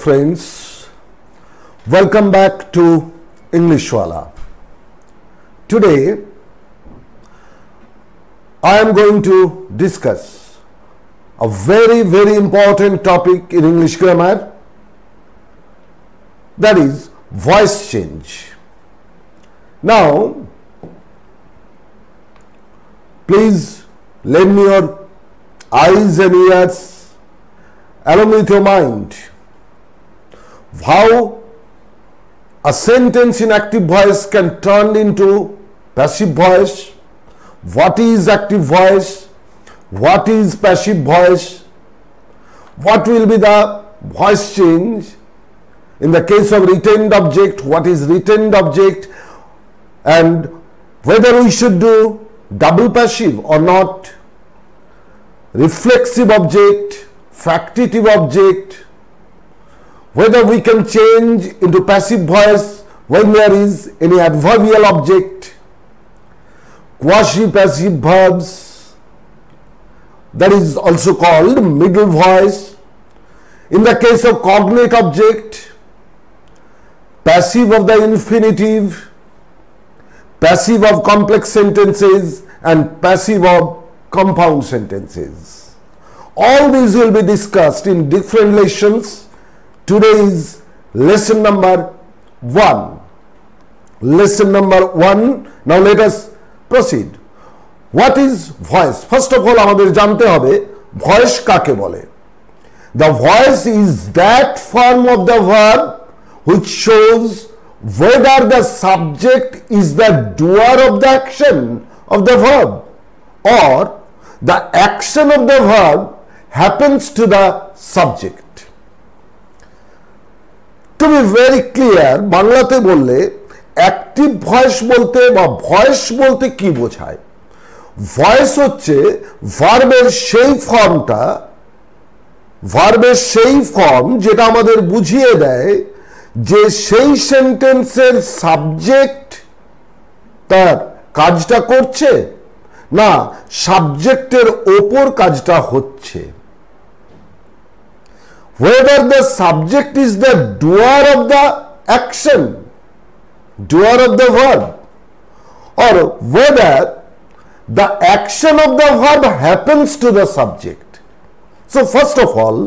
friends, welcome back to Englishwala. Today I am going to discuss a very important topic in English grammar, that is voice change. Now please lend me your eyes and ears along with your mind. How a sentence in active voice can turn into passive voice, what is active voice, what is passive voice, what will be the voice change in the case of retained object, what is retained object, and whether we should do double passive or not, reflexive object, factitive object, whether we can change into passive voice when there is any adverbial object, quasi-passive verbs, that is also called middle voice. In the case of cognate object, passive of the infinitive, passive of complex sentences, and passive of compound sentences. All these will be discussed in different lessons. Today is lesson number 1. Lesson number 1. Now let us proceed. What is voice? First of all, আমাদের জানতে হবে voice কাকে বলে। The voice is that form of the verb which shows whether the subject is the doer of the action of the verb or the action of the verb happens to the subject. To be very clear, বাংলাতে বললে active voice বলতে বা voice বলতে কি বোঝায়? Voice হচ্ছে ভার্বের সেই ফর্ম যেটা আমাদের বুঝিয়ে দেয় যে সেই সেন্টেন্সের সাবজেক্ট তার কাজটা করছে না সাবজেক্টের ওপর কাজটা হচ্ছে। Whether the subject is the doer of the action, doer of the verb, or whether the action of the verb happens to the subject. So first of all,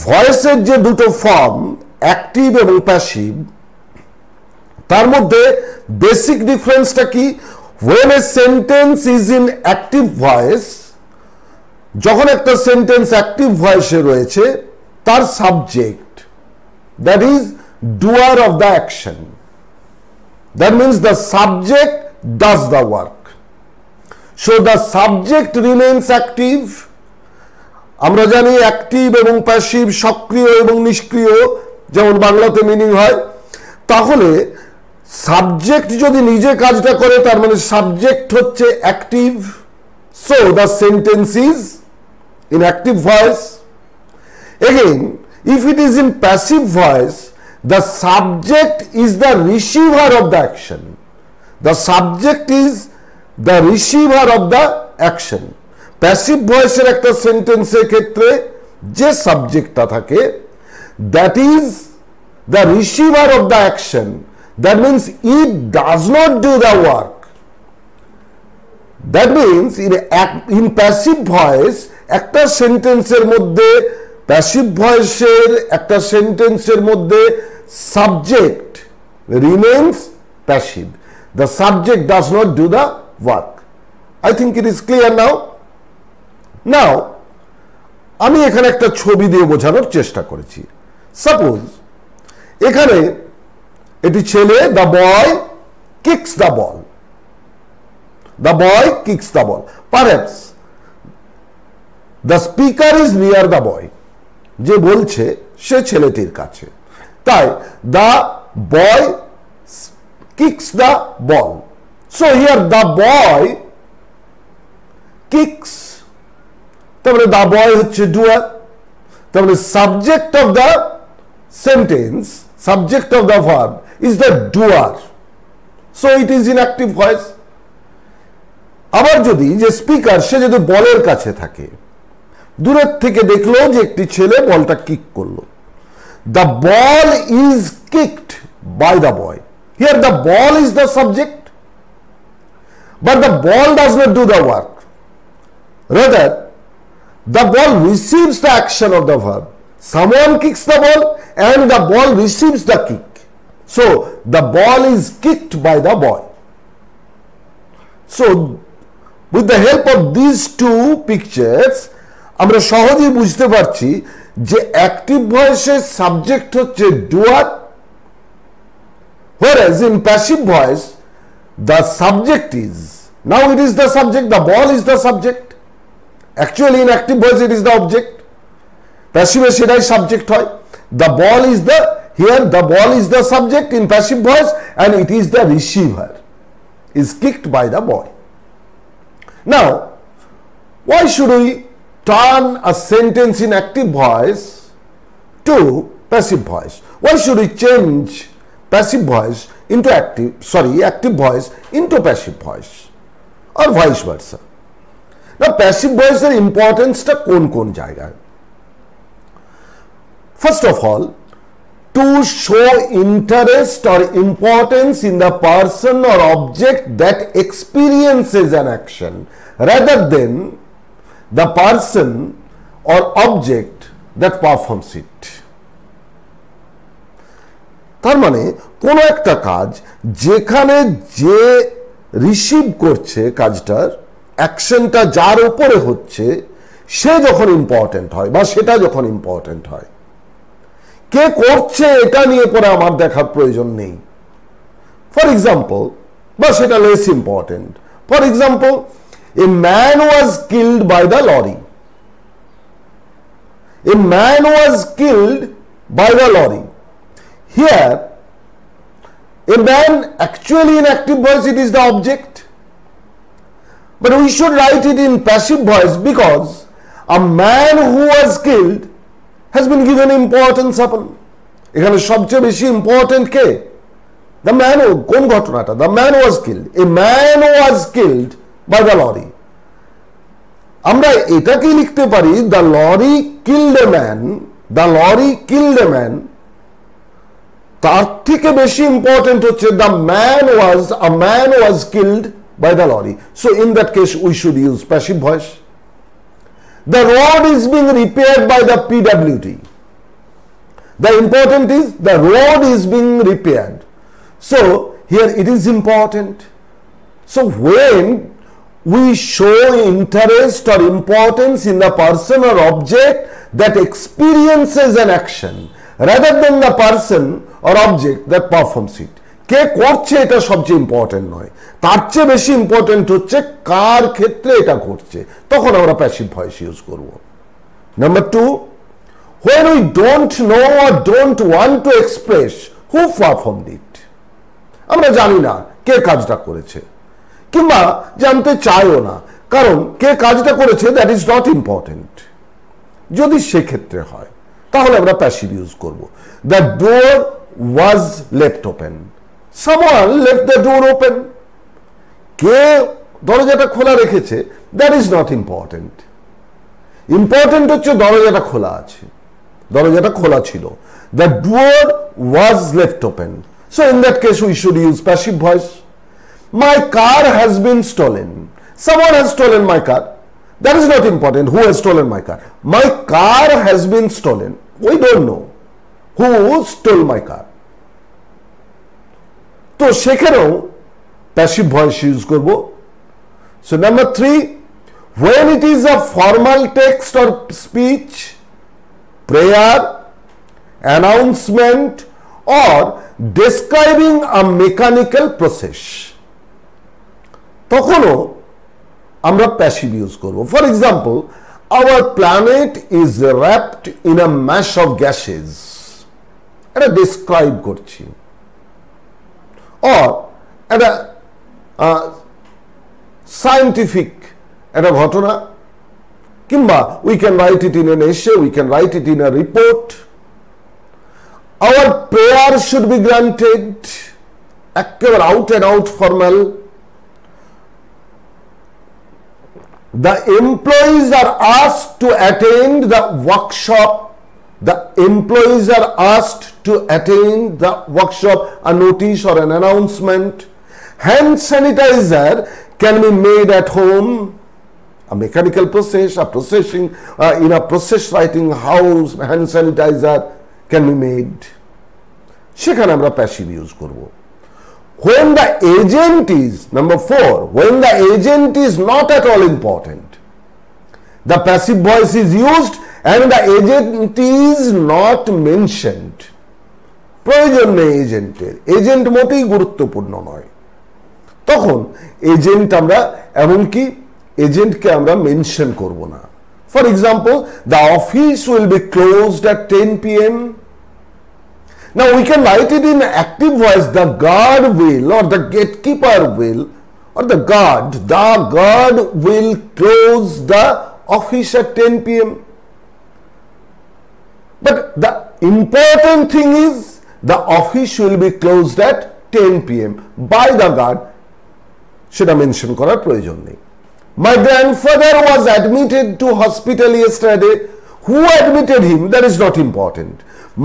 voice এর যে দুটো ফর্ম অ্যাক্টিভ এবং passive, তার মধ্যে basic ডিফারেন্সটা কি? When a sentence is in active voice, যখন একটা সেন্টেন্স অ্যাক্টিভ ভয়েসে রয়েছে, তার subject, that is doer of the action, that means the subject does the work. So the subject remains active. আমরা জানি অ্যাক্টিভ এবং প্যাসিভ, সক্রিয় এবং নিষ্ক্রিয়, যেমন বাংলাতে মিনিং হয়। তাহলে সাবজেক্ট যদি নিজে কাজটা করে তার মানে সাবজেক্ট হচ্ছে active, so the sentence is in active voice. Again, if it is in passive voice, the subject is the receiver of the action. The subject is the receiver of the action. Passive voice এর একটা সেন্টেন্সের ক্ষেত্রে যে সাবজেক্টটা থাকে, that is the receiver of the action. That means it does not do the work. That means in passive voice একটা সেন্টেন্সের মধ্যে প্যাসিভ ভয়েসের একটা সেন্টেন্সের মধ্যে subject remains passive, the subject does not do the work. I think it is clear now. Now আমি এখানে একটা ছবি দিয়ে বোঝানোর চেষ্টা করেছি। সাপোজ এখানে এটি ছেলে, the boy kicks the ball, the boy kicks the ball. Perhaps the speaker is near the boy, যে বলছে সে ছেলেটির কাছে, তাই the boy kicks the ball. So here the boy kicks, তারপরে দ্য বয় হচ্ছে ডুয়ার, তারপরে subject of the sentence, subject of the verb is the doer, so it is in active voice. আবার যদি যে স্পিকার সে যদি বলের কাছে থাকে, দূরের থেকে দেখলো যে একটি ছেলে বলটা কিক করলো, the ball is kicked by the boy. Here the ball is the subject, but the ball does not do the work. Rather, the ball receives the action of the verb. Someone kicks the ball and the ball receives the kick. So, the ball is kicked by the boy. So, with the help of these two pictures, আমরা সহজেই বুঝতে পারছি যে active ভয়েসের subject হচ্ছে ডুয়ার, whereas in passive voice the subject is, now it is the subject, the ball is the subject. Actually in active voice it is the object. Passive এ সেটাই subject হয়. The ball is the, here the ball is the subject in passive voice and it is the receiver, is kicked by the boy. Now, why should we turn a sentence in active voice to passive voice? Why should we change passive voice into active voice into passive voice or vice versa? Now, passive voice এর ইম্পর্টেন্সটা কোন কোন জায়গায়? First of all, to show interest or importance in the person or object that experiences an action rather than the person or object that performs it. তার মানে কোন একটা কাজ যেখানে যে রিসিভ করছে কাজটার অ্যাকশনটা যার উপরে হচ্ছে সে যখন ইম্পর্টেন্ট হয় বা সেটা যখন ইম্পর্টেন্ট হয়, কে করছে এটা নিয়ে পরে আমার দেখার প্রয়োজন নেই। ফর এক্সাম্পল, বা সেটা less important, for example a man was killed by the lorry. A man was killed by the lorry. Here a man, actually in active voice it is the object, but we should write it in passive voice because a man who was killed has been given importance upon. এখানে সবচেয়ে বেশি important K? The man, কোন ঘটনাটা? The man was killed. A man was killed by the lorry. আমরা এটাকে লিখতে পারি the lorry killed a man, the lorry killed a man. তার থেকে বেশি ইম্পর্টেন্ট হচ্ছে a man was killed by the lorry. So in that case we should use passive voice. The road is being repaired by the PWD. The important is the road is being repaired. So here it is important. So when we show interest or importance in the person or object that experiences an action rather than the person or object that performs it, কে করছে এটা সবচেয়ে important নয়, তার চেয়ে বেশি important হচ্ছে কার ক্ষেত্রে এটা ঘটছে, তখন আমরা প্যাসিভ ভয়েস ইউজ করব। Number 2, when we don't know or don't want to express who performed it, আমরা জানি না কে কাজটা করেছে কিংবা জানতে চাইও না, কারণ কে কাজটা করেছে দ্যাট ইজ নট ইম্পর্টেন্ট। যদি সেক্ষেত্রে হয় তাহলে আমরা প্যাসিভ ইউজ করব। The door was left open, someone left the door open. কে দরজাটা খোলা রেখেছে that is not important. Important হচ্ছে দরজাটা খোলা আছে, দরজাটা খোলা ছিল। The door was left open. So in that case we should use passive voice. My car has been stolen. Someone has stolen my car. That is not important. Who has stolen my car? My car has been stolen. We don't know who stole my car. তো সেখানেও passive voice use করব। So number 3, when it is a formal text or speech, prayer, announcement or describing a mechanical process, তখনও আমরা passive use করব। For example, our planet is wrapped in a mash of gases, এটা describe করছি। Or একটা scientific একটা ঘটনা, কিংবা we can write it in an essay, we can write it in a report. Our prayer should be granted, একেবারে out and out formal. The employees are asked to attend the workshop the employees are asked to attend the workshop, a notice or an announcement. Hand sanitizer can be made at home. A mechanical process, a processing in a process writing house, hand sanitizer can be made. সেখানে আমরা passive use করব। When the agent is, number 4, when the agent is not at all important, the passive voice is used and the agent is not mentioned. প্রয়োজন নেই এজেন্টের, agent মোটেই গুরুত্বপূর্ণ নয়, তখন এজেন্ট আমরা এমনকি এজেন্টকে আমরা মেনশন করব না। For example, the office will be closed at 10 p.m. Now we can write it in active voice, the guard will, or the gatekeeper will, or the guard will close the office at 10 p.m. But the important thing is the office will be closed at 10 p.m. by the guard. সেটা mention করার প্রয়োজন নেই। My grandfather was admitted to hospital yesterday. Who admitted him? That is not important.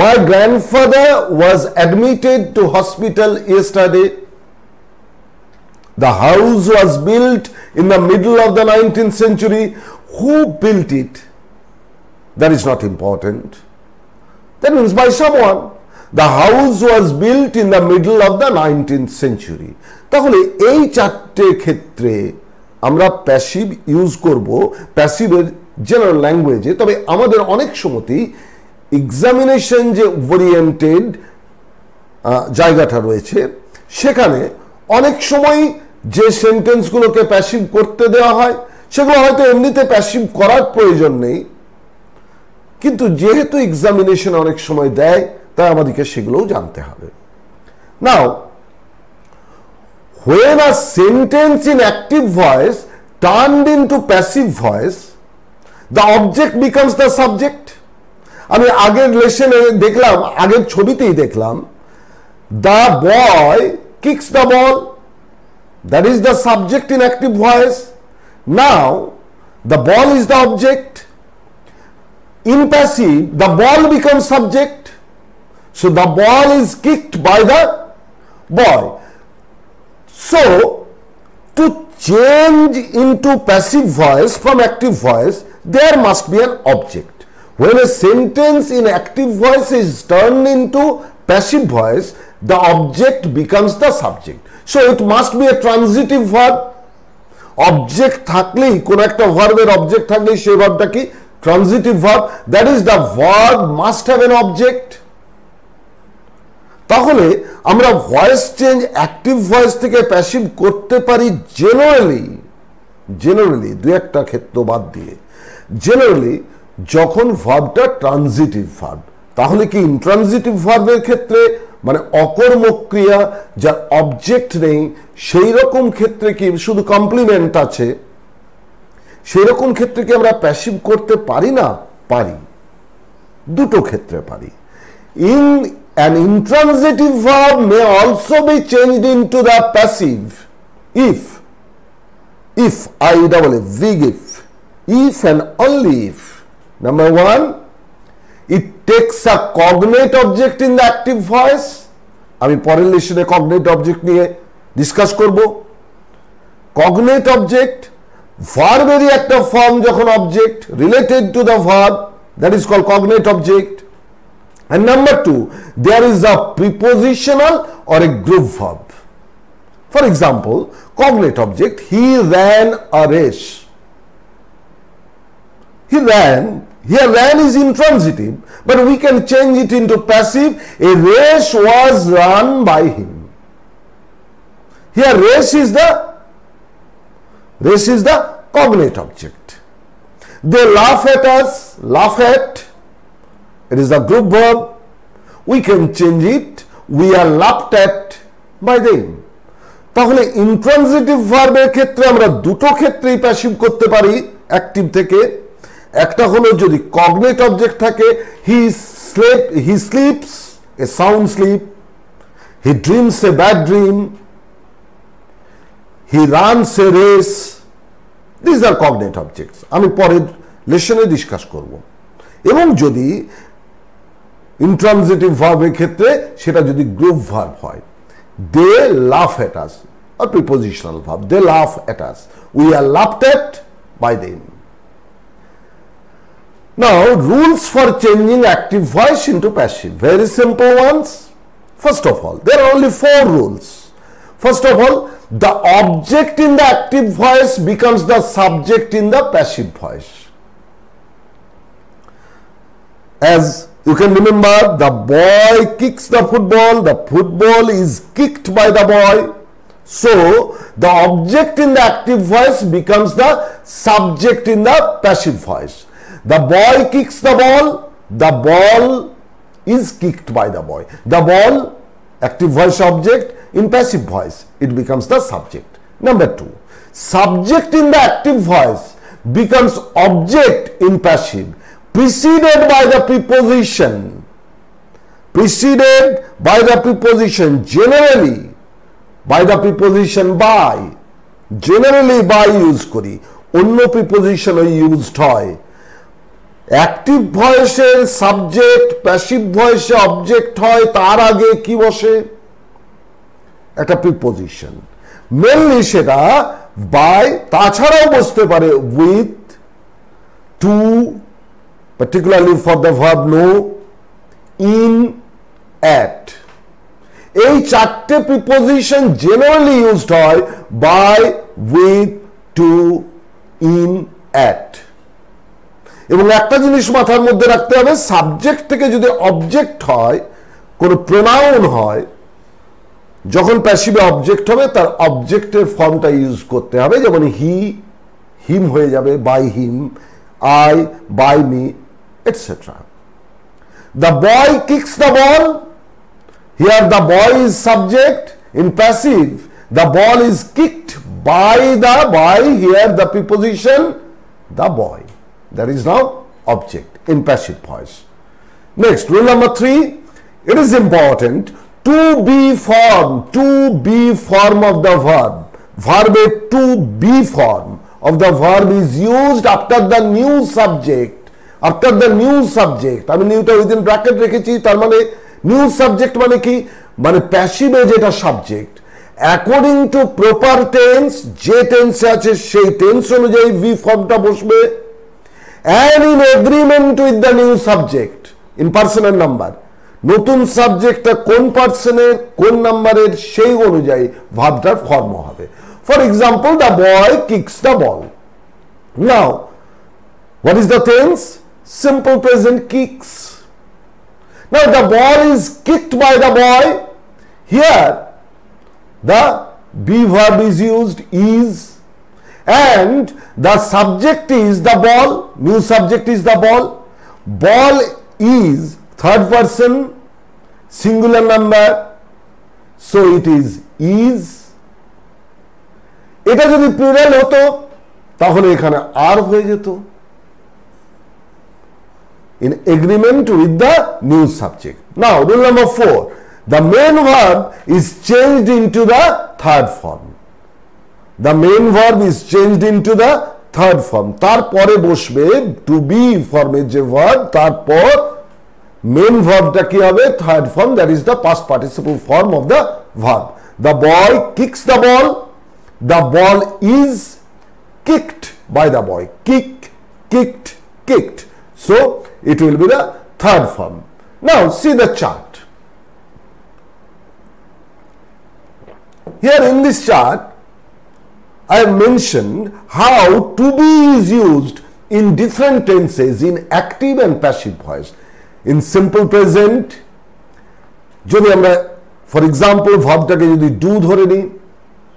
My grandfather was admitted to hospital yesterday. The house was built in the middle of the 19th century. Who built it? That is not important. That means by someone. The house was built in the middle of the 19th century. তাহলে এই চারটে ক্ষেত্রে আমরা passive use করব প্যাসিভের general ল্যাঙ্গুয়েজে। তবে আমাদের অনেক সময়তেই এক্সামিনেশন যে ওরিয়েন্টেড জায়গাটা রয়েছে সেখানে অনেক সময় যে সেন্টেন্সগুলোকে প্যাসিভ করতে দেওয়া হয় সেগুলো হয়তো এমনিতে প্যাসিভ করার প্রয়োজন নেই, কিন্তু যেহেতু এক্সামিনেশন অনেক সময় দেয় তাই আমাদেরকে সেগুলোও জানতে হবে। নাও, when a sentence in active voice turned into passive voice, the object becomes the subject. আমি আগের লেসনে দেখলাম, আগের ছবিতেই দেখলাম, the boy kicks the ball. That is the subject in active voice. Now the ball is the object. In passive, the ball becomes subject. So the ball is kicked by the boy. So to change into passive voice from active voice, there must be an object. When a sentence in active voice is turned into passive voice, the object becomes the subject. So it must be a transitive verb. Object থাকলেই, কোন একটা ভার্বের object থাকলেই সেই ভার্বটা কি? Transitive verb. That is the verb must have an object. তাহলে আমরা voice change active voice থেকে প্যাসিভ করতে পারি জেনারেলি দুই একটা ক্ষেত্র বাদ দিয়ে। জেনারেলি যখন ভার্বটা ট্রানজিটিভ ভার্ব, তাহলে কি ইনট্রানজিটিভ ভার্বের ক্ষেত্রে মানে অকর্মক ক্রিয়া যার অবজেক্ট নেই সেই রকম ক্ষেত্রে কি শুধু কমপ্লিমেন্ট আছে, সেই রকম ক্ষেত্রে কি আমরা প্যাসিভ করতে পারি না? পারি, দুটো ক্ষেত্রে পারি। An intransitive verb may also be changed into the passive if and only if. Number 1, it takes a cognate object in the active voice. আমি পরের লেসনে cognate object নিয়ে ডিসকাস করব। cognate object ভার্বেরই একটা ফর্ম যখন object related to the verb, that is called cognate object. And number 2, there is a prepositional or a group verb. For example, cognate object, he ran a race. Here ran is intransitive, but we can change it into passive. A race was run by him. Here race is the cognate object. They laugh at us, laugh at. It is a group verb. We can change it. We are laughed at by them. তাহলে intransitive ভার্বের ক্ষেত্রে আমরা দুটো ক্ষেত্রেই passive করতে পারি active থেকে। একটা হলো যদি কগনেট অবজেক্ট থাকে, he sleeps a sound sleep, he dreams a bad dream, he runs a race. These are cognate objects. আমি পরের লেসনে ডিসকাস করব। এবং যদি ইন্ট্রানজিটিভ ভার্বের ক্ষেত্রে সেটা যদি গ্রুপ ভার্ব হয়, দে লাফ এট আস, or prepositional verb, they laugh at us, we are laughed at by them. Now, rules for changing active voice into passive, very simple ones. First of all, there are only 4 rules. First of all, the object in the active voice becomes the subject in the passive voice. As you can remember, the boy kicks the football is kicked by the boy. So, the object in the active voice becomes the subject in the passive voice. The boy kicks the ball is kicked by the boy. The ball, active voice object, in passive voice, it becomes the subject. Number 2, subject in the active voice becomes object in passive, preceded by the preposition. Preceded by the preposition, generally by the preposition by, generally by use করি, অন্য preposition used হয়। Active ভয়েসের subject passive ভয়েসে object হয়, তার আগে কি বসে? একটা প্রিপোজিশন, মেনলি সেটা বাই, তাছাড়াও বসতে পারে with, to, particularly for the verb no, in, at. এই 4টে প্রিপোজিশন জেনারেলি ইউজড হয় by, with, to, in, at. এবং একটা জিনিস মাথার মধ্যে রাখতে হবে, সাবজেক্ট থেকে যদি অবজেক্ট হয়, কোন প্রোনাউন হয়, যখন প্যাসিভে অবজেক্ট হবে তার অবজেক্টের ফর্মটা ইউজ করতে হবে, যেমন হি, হিম হয়ে যাবে by him, I by me, etcetera. The boy kicks the ball, here the boy is subject. In passive, the ball is kicked by, here the preposition the boy, that is now object in passive voice. Next, rule number 3, it is important to be form of the verb, to be form of the verb is used after the new subject, আমি নিউটা within bracket রেখেছি, তার মানে new subject মানে কি, মানে প্যাসিভে যেটা subject, according to proper tense, যে টেন্সে আছে সেই টেন্স অনুযায়ী ভি ফর্মটা বসবে, and in agreement with the new subject in person and number, নতুন সাবজেক্টটা কোন পার্সনের কোন নাম্বারের সেই অনুযায়ী ভার্বটার ফর্ম হবে। For example, the boy kicks the ball. Now what is the tense? Simple present, kicks. Now the ball is kicked by the boy. Here the be verb is used, is, and the subject is the ball, new subject is the ball. Ball is third person singular number, so it is. এটা যদি plural হতো তাহলে এখানে আর হয়ে যেত, in agreement with the new subject. Now rule number 4, the main verb is changed into the third form. The main verb is changed into the third form. তারপরে বসবে to be ফর্মের যে verb, তারপর মেন ভার্বটা কি হবে? Third form, that is the past participle form of the verb. The boy kicks the ball. The ball is kicked by the boy. Kicked. So it will be the third form. Now see the chart. Here in this chart, I have mentioned how to be is used in different tenses in active and passive voice. In simple present, যদি আমরা for example ভার্বটাকে যদি do ধরে নিই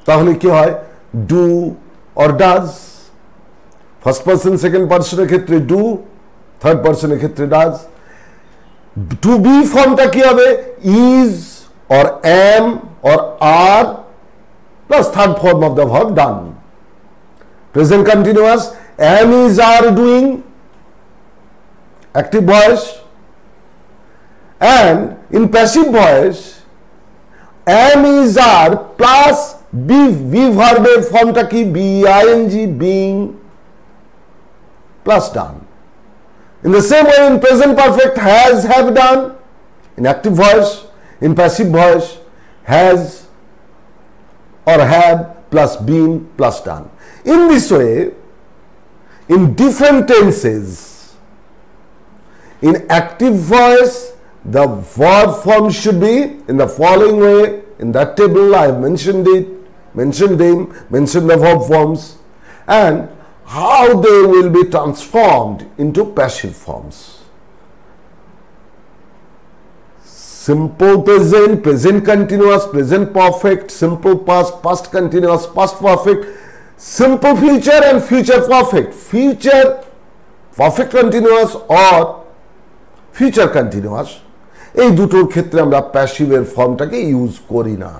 তাহলে কি হয়? Do or does. First person second person ক্ষেত্রে do, third পারসনের ক্ষেত্রে ডাজ। টু বি ফর্মটা কি হবে? Is or am or are plus third form of the verb done. Present continuous, am is are doing, active voice. And in passive voice, am is are plus be verb form ta ki bing, being plus done. In the same way, in present perfect, has, have done, in active voice, in passive voice, has or have plus been plus done. In this way, in different tenses, in active voice, the verb form should be in the following way. In that table, I have mentioned it, mentioned the verb forms, and how they will be transformed into passive forms. Simple present, present continuous, present perfect, simple past, past continuous, past perfect, simple future and future perfect. Future perfect continuous or future continuous, এই দুটোর ক্ষেত্রে আমরা প্যাসিভের ফর্মটাকে use করি না।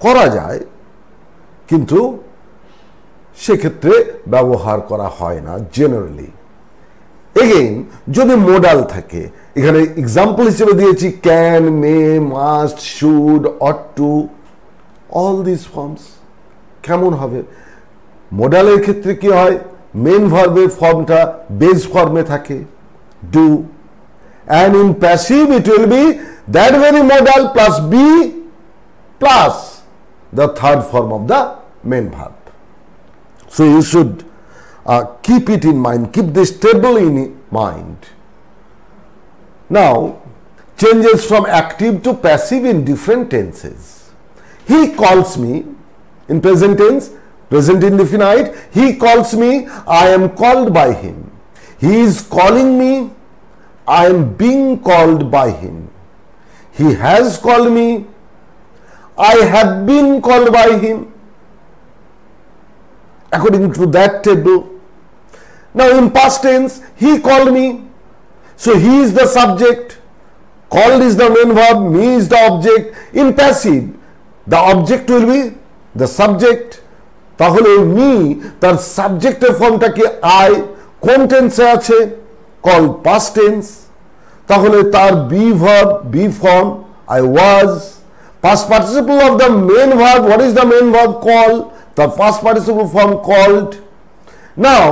করা যায় কিন্তু সেক্ষেত্রে ব্যবহার করা হয় না জেনারেলি। এগেইন যদি মোডাল থাকে, এখানে এক্সাম্পল হিসেবে দিয়েছি can, may, must, should, ought to, all this forms. কেমন হবে? মোডালের ক্ষেত্রে কি হয়? মেন ভার্বের ফর্মটা বেস ফর্মে থাকে, do, and in passive it will be that very modal plus be plus the third form of the main verb. So you should keep it in mind, keep this table in mind. Now, changes from active to passive in different tenses. He calls me, in present tense, present indefinite, he calls me, I am called by him. He is calling me, I am being called by him. He has called me, I have been called by him. According to that table. Now in past tense, he called me. So he is the subject, called is the main verb, me is the object. In passive, the object will be the subject. তাহলে me তার সাবজেক্টের ফর্মটা কি I, কোন টেন্সে আছে? Called past tense. তাহলে তার be verb, be form, I was. Past participle of the main verb, what is the main verb? Call. The past participle form called. Now,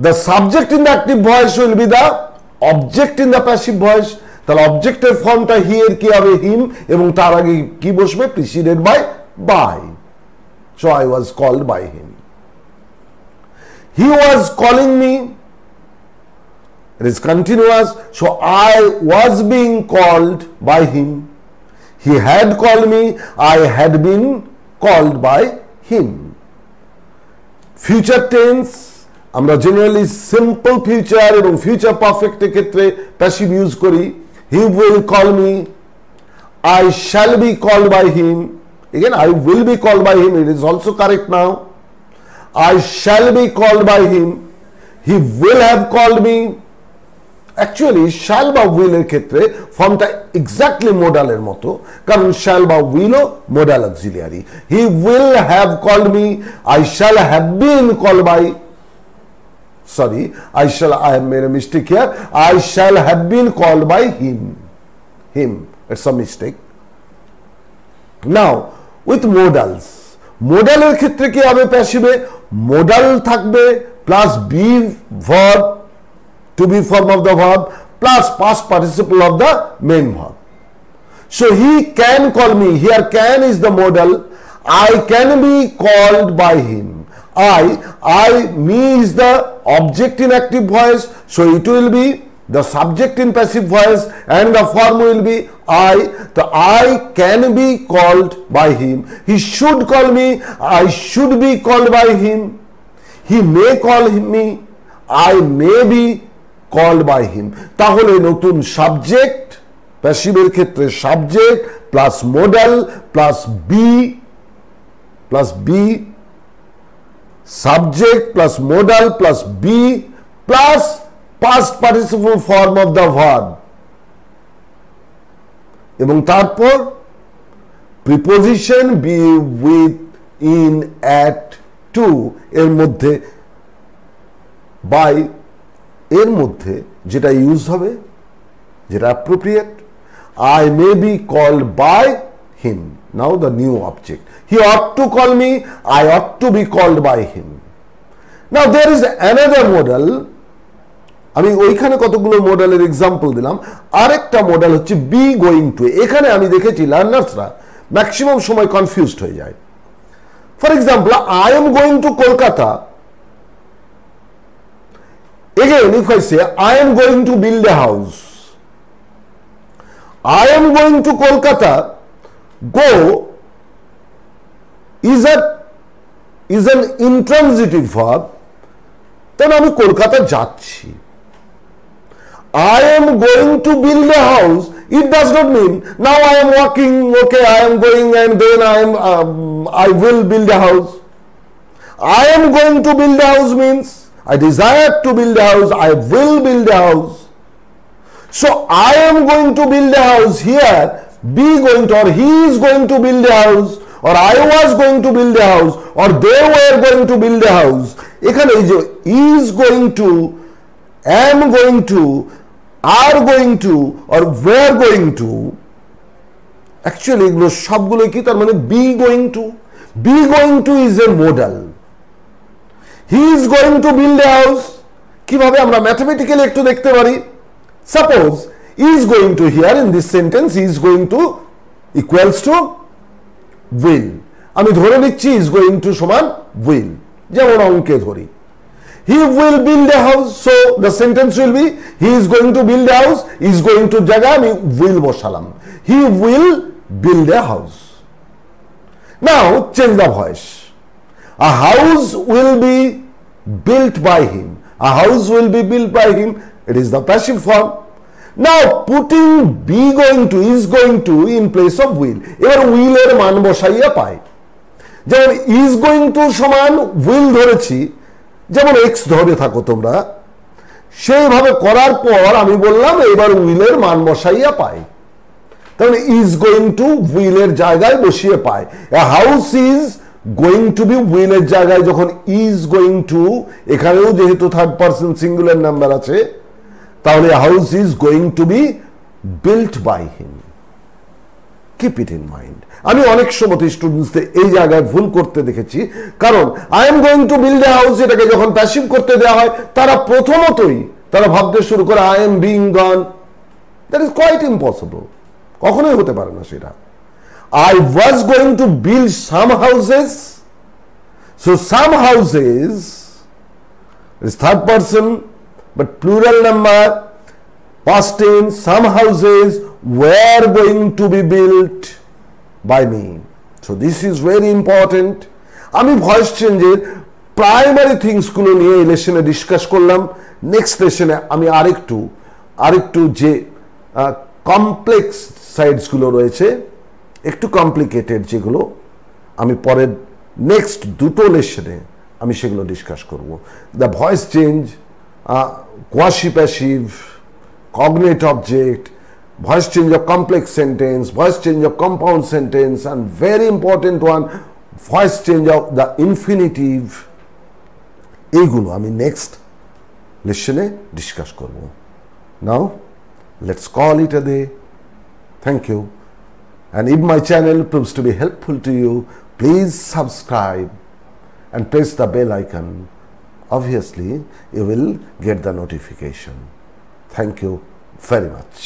the subject in the active voice will be the object in the passive voice. তাহলে অবজেক্টের ফর্মটা here কি হবে? him, এবং তার আগে কি বসবে? preceded by. So I was called by him. He was calling me. It is continuous. So I was being called by him. He had called me. I had been called by him. Future tense, আমরা generally simple future এবং future পারফেক্টের ক্ষেত্রে passive use করি। He will call me. I shall be called by him. Again, I will be called by him. It is also correct now. I shall be called by him. He will have called me. Actually, shall বা will এর ক্ষেত্রে ফর্মটা exactly মোডালের মতো, কারণ shall বা will ও modal auxiliary. He will have called me. I shall have been called by. Sorry, I have made a mistake here. I shall have been called by him. It's a mistake. Now, with modals. মোডালের ক্ষেত্রে কি হবে প্যাসিভে? Modal থাকবে plus be verb, to be form of the verb, plus past participle of the main verb. So he can call me. Here can is the modal. I can be called by him. Me is the object in active voice. So it will be the subject in passive voice and the form will be I. So I can be called by him. He should call me. I should be called by him. He may call me. I may be called by him. তাহলে নতুন subject, প্যাসিভের ক্ষেত্রে subject plus modal plus be, subject plus modal plus be plus past participle form of the verb, এবং তারপর preposition be, with, in, at, to এর মধ্যে by এর মধ্যে যেটা ইউজ হবে, যেটা appropriate. I may be called by him. Now the new object. He ought to call me. I ought to be called by him. Now there is another modal আমি ওইখানে কতগুলো মডেলের এক্সাম্পল দিলাম। আরেকটা মডেল হচ্ছে be going to. এখানে আমি দেখেছি লার্নার্সরা ম্যাক্সিমাম সময় কনফিউজড হয়ে যায়। For example, I am going to Kolkata. Again, if I say I am going to build a house, I am going to Kolkata, go is an intransitive verb, then আমি কলকাতা যাচ্ছি। I am going to build a house, it does not mean now I am walking, okay, I am going and then I will build a house. I am going to build a house means I desire to build a house, I will build a house. So I am going to build a house here, be going to, or he is going to build a house, or I was going to build a house, or they were going to build a house. এখানে এই যে is going to, am going to, are going to, or were going to, actually এগুলো সবগুলো কি, তার মানে be going to. Be going to is a modal. He is going to build a house. কিভাবে আমরা ম্যাথমেটিক্যালি একটু দেখতে পারি। Suppose is going to, here in this sentence is going to equals to will, আমি ধরে নিচ্ছি is going to সমান will, যেমন অঙ্কে ধরি he will build a house, so the sentence will be he is going to build a house, is going to জায়গায় আমি will বসালাম, he will build a house. Now change the voice. A house will be built by him. A house will be built by him. It is the passive form. Now putting be going to, is going to in place of will. এবার will এর মান বসাইয়া পাই। যেমন is going to সমান will ধরেছি, যেমন x ধরে থাকো তোমরা, সেইভাবে করার পর আমি বললাম এবার will এর মান বসাইয়া পাই। তাহলে is going to will এর জায়গায় বসিয়ে পাই। A house is going to be will এর জায়গায় যখন is going to, এখানেও যেহেতু থার্ড পারসন সিঙ্গুলার নাম্বার আছে, তাহলে house is going to be built by him. Keep it in mind. আমি অনেক সময় স্টুডেন্টসদের এই জায়গায় ভুল করতে দেখেছি, কারণ I am going to build a house এটাকে যখন প্যাসিভ করতে দেওয়া হয়, তারা প্রথমতই তারা ভাবতে শুরু করে I am being gone. That is quite impossible, কখনোই হতে পারে না সেটা। I was going to build some houses, so some houses is third person but plural number, past tense, some houses were going to be built by me. So this is very important. আমি voice চেঞ্জের primary things গুলো নিয়ে এই লেসনে discuss করলাম। Next লেসনে আমি আরেকটু যে complex sides গুলো রয়েছে, একটু কমপ্লিকেটেড যেগুলো, আমি পরের নেক্সট দুটো লেসনে আমি সেগুলো ডিসকাস করব। The voice change, quasi passive, cognate object, voice change of complex sentence, voice change of compound sentence, and very important one voice change of the infinitive, এইগুলো আমি নেক্সট লেসনে ডিসকাস করব। Now let's call it a day. Thank you. And if my channel proves to be helpful to you, please subscribe and press the bell icon. Obviously, you will get the notification. Thank you very much.